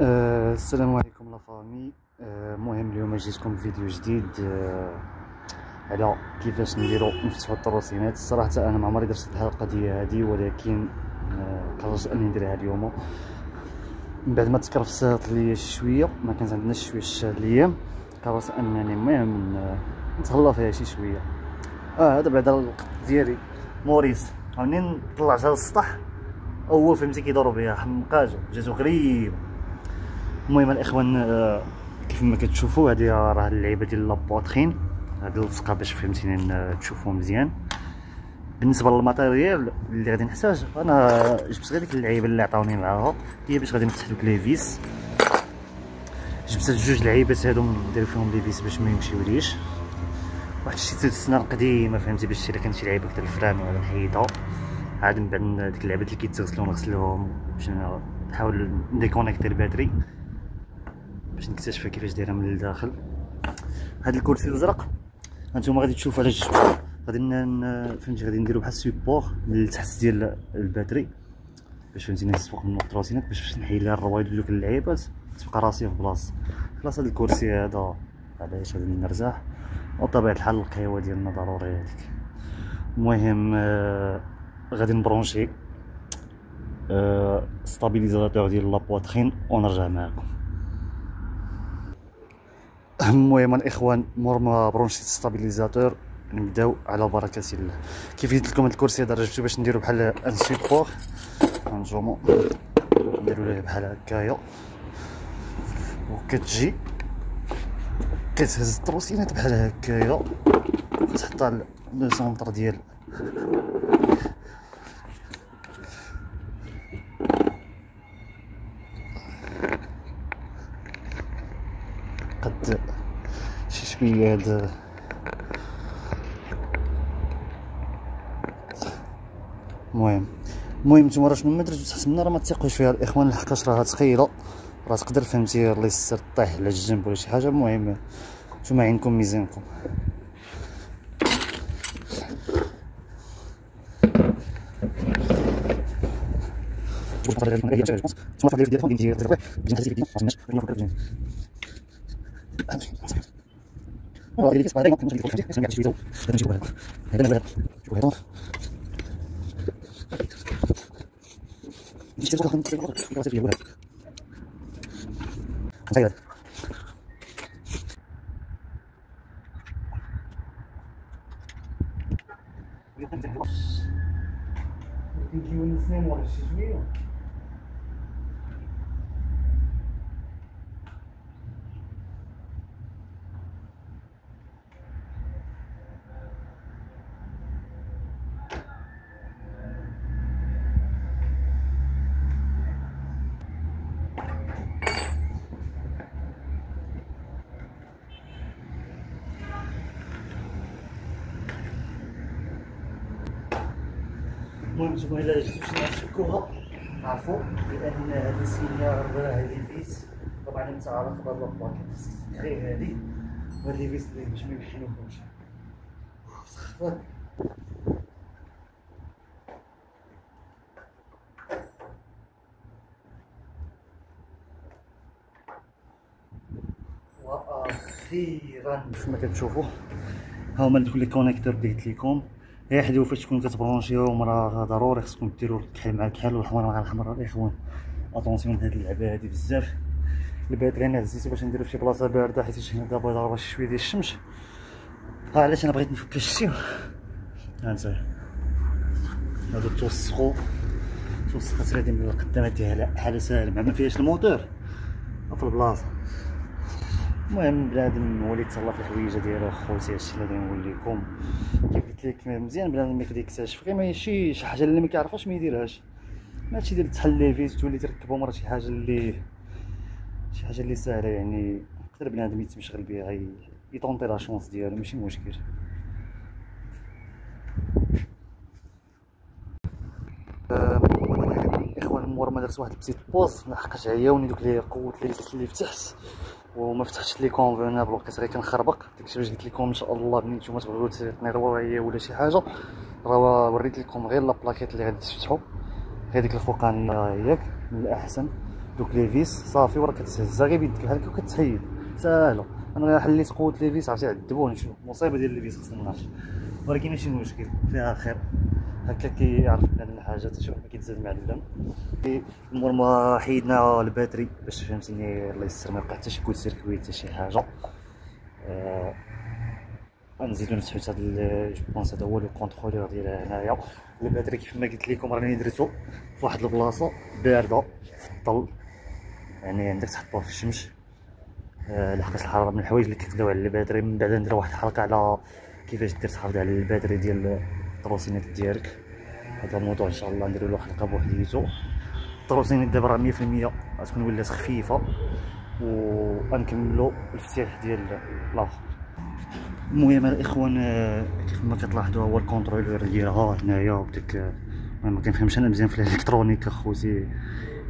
السلام عليكم لا فامي. المهم اليوم جيتكم بفيديو جديد على كيفاش نديرو نفتحو التروسينات. الصراحه انا ما عمري درت الحلقه ديال هذه، ولكن قررت اني نديرها اليوم من بعد ما تكرفسات ليا شويه، ما كانت عندنا شويه هاد الايام. قررت انني المهم نتهلا فيها شي شويه. هذا بعد الوقت ديالي موريس عاوني طلعتها للسطح، هو فهمتي كيدورو بها حمقاجو جاتو غريب. المهم الاخوان، كيف ما كتشوفوا هذه راه اللعيبه ديال لابوطخين، هاد اللصقه باش فهمتيني تشوفوا مزيان. بالنسبه للماتيريال اللي غادي نحتاج، انا جبت غير ديك اللعيبه اللي عطاوني معاها، هي باش غادي نفتح دوك لي فيس. جبت جوج لعيبات هادو ندير فيهم لي فيس باش ما يمشيوليش. واحد شريت السنان قديمه فهمتي، باش الا كانت شي لعيبه كتر الفران ولا نحيدها عاد. من بعد ديك اللعيبات اللي كيتغسلوا نغسلوهم باش نحاول نديكونيكتي الباتري باش نكتشف كيفاش دايره من الداخل. هاد الكرسي الازرق هانتوما غادي تشوفوا علاش جبتو، غادي فهمتي غادي نديرو بحال سيبور لتحت ديال الباتري باش فهمتيني نسوق من التروسينات، باش نحيد لها الروايد دوك اللعيبات تبقى راسي في بلاصه هاد الكرسي هذا. علاش غادي نرتاح، وبطبيعه الحال القهوه ديالنا ضروري هذيك. المهم غادي نبرونشي ستابيليزاتور ديال لابوطخين ونرجع معكم. المهم الاخوان، مور ما برونشيت ستابيليزاتور نبداو على بركه الله. كيف قلت لكم هاد الكرسي هذا جبتو باش نديرو بحال ان سيبور، هانتوما نديرو ليه بحال هكايا، وكتجي كتهز التروسينات بحال هكايا، تحطها لو سونطر ديال قد شي شويه هاد. المهم نتوما راه شنو ما درتو تحت منا راه ما تثقوش فيها الاخوان، لحقاش راه ثقيله، راه تقدر فهمتي الله يستر طيح على الجنب ولا شي حاجه. المهم نتوما عينكم ميزانكم. المهم نتوما الا جيتو باش نفكوها عرفوا بان هاد السينيار ولا هاد الفيس طبعا متعلق بهاد لاباكيت، خاصك تحيد هادي وهاد لي فيس باش ما يحنوكمش. سخفات واخيرا كما كتشوفوا ها هما دوك لي كونيكتور اللي قلت لكم. هي حدو فاش تكونوا كتبرونشيوهم راه ضروري خصكم ديروا الكحل مع الكحل والحمر مع الحمر. الاخوان اطونسيون هاد اللعبه هادي بزاف. الباتري انا هزيتو باش نديرو فشي بلاصه بارده، حيت هنا دابا ضاربه شويه ديال الشمس. علاش انا بغيت نفك الشتي. ها انت هادو توسخات غادي من القدام ديالها حاله سالمه ما فيهاش الموتور في البلاصه. المهم بنادم وليت تهلا في الحويجه ديالو خوتي. هادشي اللي غادي نقول لكم. كيف قلت لك مزيان بنادم ملي كيكتشف غير ماشي شي حاجه اللي ما كيعرفهاش ما يديرهاش. ماشي ديال تحل لي فيس تولي تركبهم، راه شي حاجه اللي ساهله، يعني يقدر بنادم يتمشغل بها يطونطي لا شونس ديالو ماشي مشكل. الاخوان مور ما درت واحد البسيط بوز لحقاش عياوني دوك لي قوه اللي فتحت وما فتحتش لي كونفينابل، وبقيت غير كنخربق. داكشي باش قلت لكم ان شاء الله ملي نتوما تبغيو تنيروا هي ولا شي حاجه، راه وريت لكم غير لا بلاكيت اللي غادي تفتحوا، هذيك الفوقانيه ياك من الاحسن دوك لي فيس صافي وراه كتهزها غير بيدك بحال هكا وكتحيد ساهله. انا حليت قوه لي فيس عرفتي عذبوني شنو المصيبه ديال لي فيس خصني نعرف، ولكن ماشي مشكل فيها خير هكا كيعرف بنادم الحاجات حتى شي واحد ما كيتزاد معلم. المهم ما حيدنا الباتري باش فهمتيني الله يستر ما يبقى حتى شي كود سيركوي حتى شي حاجه. غنزيدو نفتحو هاد جو بونس هذا هو لو كونترولور ديال هنايا. الباتري كيف ما قلت لكم راني درتو فواحد البلاصه بارده في الظل، يعني عندك تحطوه في الشمس لحقاش الحراره من الحوايج اللي كيخداو على الباتري. من بعد ندير واحد الحلقه على كيفاش دير تحافظ على الباتري ديال التروسينات ديالك، هذا الموضوع ان شاء الله نديرو له حلقه بوحديتو. التروسينات دابا راه 100% غتكون ولات خفيفه وغنكملو الفتيح ديال الاخر. المهم الاخوان كيف ما كتلاحظوا هو الكونترولور ديالها هنايا وداك ما كنفهمش انا مزيان في الالكترونيك اخوتي،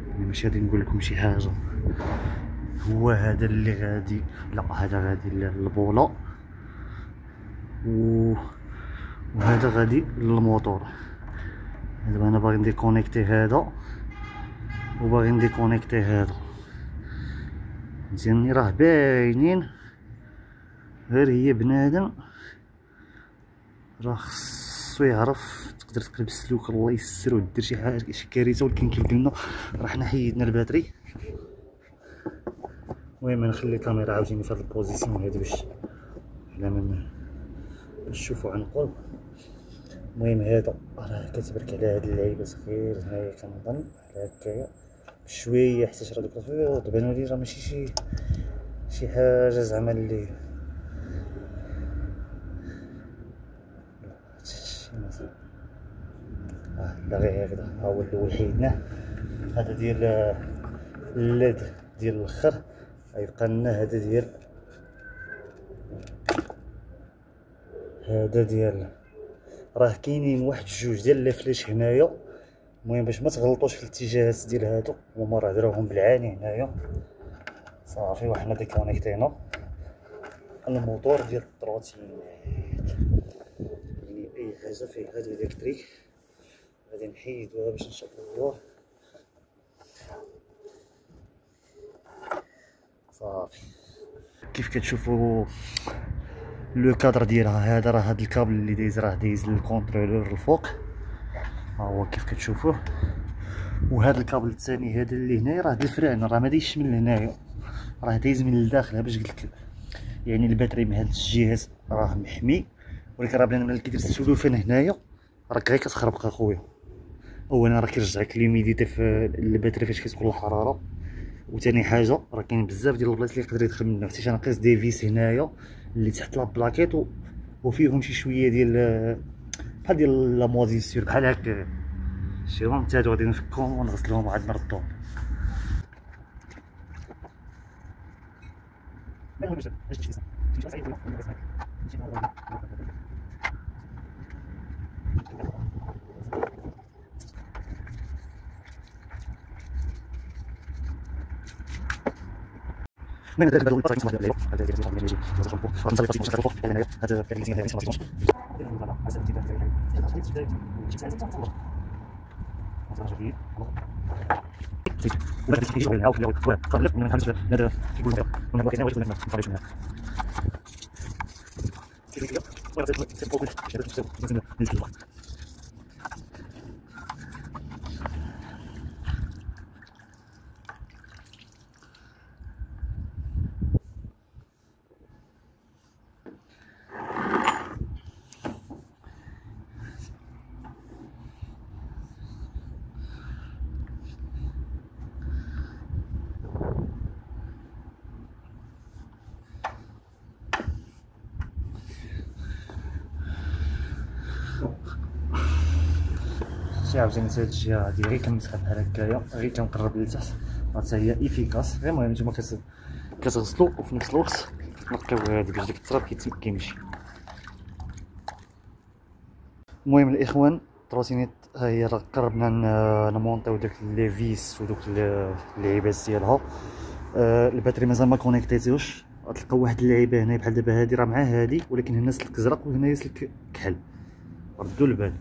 يعني ماشي غادي نقول لكم شي حاجه. هو هذا اللي غادي، لا هذا غادي للبوله وهذا غادي للموتور. دابا انا باغي نديكونيكتي هذا وباغي نديكونيكتي هذا مزيان، راه باينين غير هي بنادم راه خصو يعرف تقدر تقلب السلوك الله يسر ودير شي حاجه شي كارثه. ولكن كيف قلنا راه حنا حيدنا الباتري. المهم نخلي الكاميرا عاوتاني في هاد البوزيسيون هادي باش على من باش تشوفوا عن قرب. المهم هذا راه كتبرك على هاد اللعيبه صغير هنايا كنظن على هكايا بشويه حتى راه دوك الخيوط بانوا لي راه ماشي شي حاجه زعما اللي لا غير هكذا. ها هو الاول حيدناه، هذا ديال الليد ديال الاخر، غيبقى لنا هذا ديال راه كاينين واحد جوج ديال لي فلاش هنايا. المهم باش ما تغلطوش في الاتجاهات ديال هادو هما راه دراوهم بالعاني هنايا صافي. وحنا ديكونيكتينا الموتور ديال التروتينات، يعني اي حاجه فيها هاد الالكتريك غادي نحيدوها باش ان شاء الله صافي. كيف كتشوفوا لو كادر ديالها هذا راه هاد الكابل اللي دايز راه دايز للكونترولور الفوق، ها هو كيف كتشوفوه. وهذا الكابل الثاني هذا اللي هنايا راه ديال الفران راه ما دايزش من لهنايا راه دايز من الداخل باش قلت لك. يعني الباتري من هاد الجهات راه محمي، ولكن راه بنادم ملي كيدير السلوفان هنايا راك غير كتخربق اخويا. اولا راه كيرجعك ليميديتي في الباتري فاش كتكون الحراره، وثاني حاجه راه كاين بزاف ديال البلايص اللي يقدر يدخل منها. حتى انا قيس دي فيس هنايا اللي تحت لا بلاكيت وفيهم شي شويه ديال بحال ديال لا موزيسير بحال هكا شيهم حتى هادو غادي نفكهم ونغسلهم وعاد نردهم. من هذا الباب البطاقه نسمع عليه هذا ديال الشامبو يجي الشامبو غنصلي فاش نشرب الفوق هنايا هذا كاين اللي هنا ما شي عاوتاني هاد الجهه هادي غير كنمسحها بحال هكايا غير كنقرب لتحت حتى هي افيكاس. غير المهم نتوما كتغسلو وفي نفس الوقت كتنقيو هادي باش داك التراب كيمشي. المهم الاخوان التروسينيت ها هي راه قربنا نمونطيو داك لي فيس ودوك اللعيبات ديالها. الباتري مازال ما كونيكتيتوش، غتلقاو واحد اللعيبه هنا بحال دابا هادي راه مع هادي، ولكن هنا سلك ازرق وهنايا سلك كحل. ردوا البال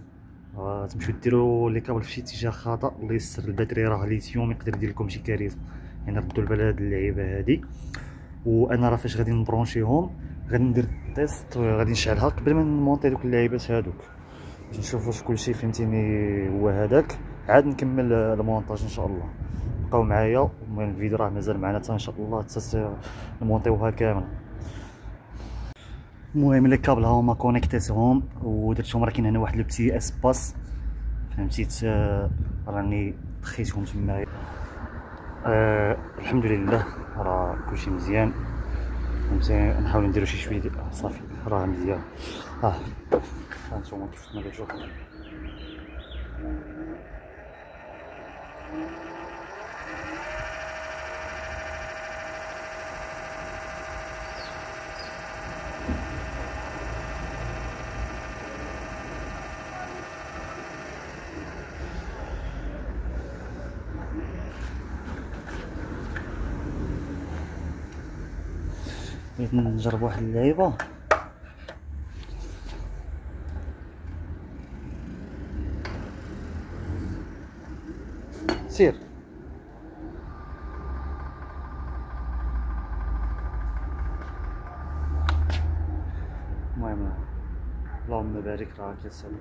تمشيو ديروا لي كابل في شي اتجاه خطا الله يسر. الباتري راه ليثيوم يقدر يدير لكم شي كارثه. يعني ردوا البال هاد اللعيبه هادي. وانا راه فاش غادي نبرونشيهم غادي ندير التيست وغادي نشعلها قبل ما نمونطي دوك اللعيبات هادوك باش نشوف واش كلشي فهمتيني هو هذاك، عاد نكمل المونتاج ان شاء الله. بقاو معايا، المهم الفيديو راه مازال معنا حتى ان شاء الله حتى نمونطيوها كامل. المهم لي كابل ها هما كونيكتيتهم ودرتهم، راه كاين هنا واحد لو بتي اسباس فهمتيت، راني دخيتهم تما. الحمد لله راه كلشي مزيان، فهمتي. نحاول نديرو شي شويه صافي راه مزيان. هانتوما كيف ما كتشوفوا بغيت نجرب واحد اللعيبه. سير المهم اللهم بارك راه كتسالي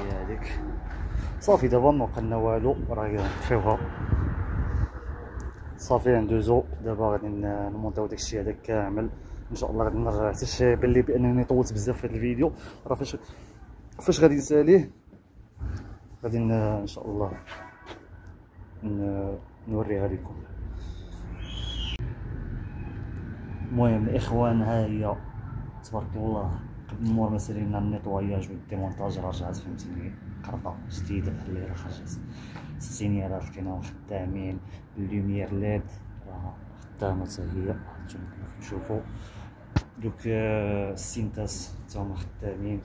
هي هذيك صافي. دابا ما بقى لنا والو، راه نطفيوها صافي ندوزو. دابا غادي نمونطيو داكشي هذا كامل ان شاء الله. غادي نرجع حتى بان لي بانني طولت بزاف في هذا الفيديو، راه فاش غادي نساليه غادي ان شاء الله نوريها لكم. المهم الاخوان ها هي تبارك الله قبل مور ما سالينا النيطواياج والديمونتاج راه رجعت فهمتيني قرطه جديده بحال اللي خرجت. السينيالات لقيناهم خدامين، اللوميير ليد راه خدامه حتى هي هانتوما كما كتشوفوا. دوك السينتاس تا هما خدامين،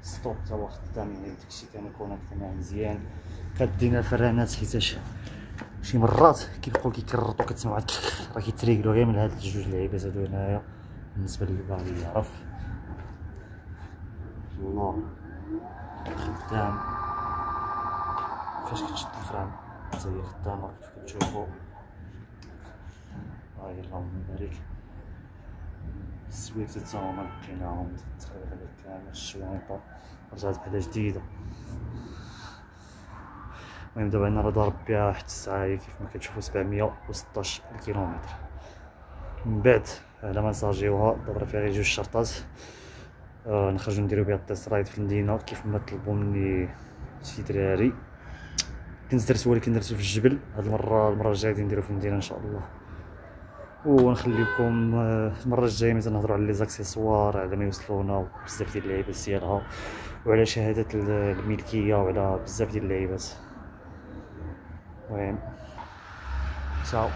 ستوب تا هو خدام، يعني داكشي كان كونيكتي معاه مزيان. كدينا فرانات حيتاش شي مرات كيبقاو كيكرطو كتسمعوا راه كيتريكلو غير من هاد الجوج لعيبات هادو هنايا بالنسبه للي باغي يعرف. الله خدام فاش كتشد الفران حتى هي خدامه كيف كتشوفوا. هاهي اللهم بارك. السويت تا هما لقيناهم تقريبا هذا كامل. الشوينطه رجعت بحال جديده. المهم دابا انا راه ضارب بها واحد الساعه كيف ما كتشوفوا 716 كيلومتر. من بعد على ما نسارجيوها دابا راه فيها غير جوج شرطات. نخرجو نديرو بها التيست رايد في المدينه كيف ما طلبوا مني شي دراري. كنت درت ولكن درتو في الجبل. هاد المره الجايه غادي نديرو في المدينه ان شاء الله. ونخليكم المره الجايه ملي نهضروا على لي زاكسيسوار، على ما يوصلونا بزاف ديال اللعيبات ديالها، وعلى شهادات الملكيه، وعلى بزاف ديال اللعيبات. المهم تشاو.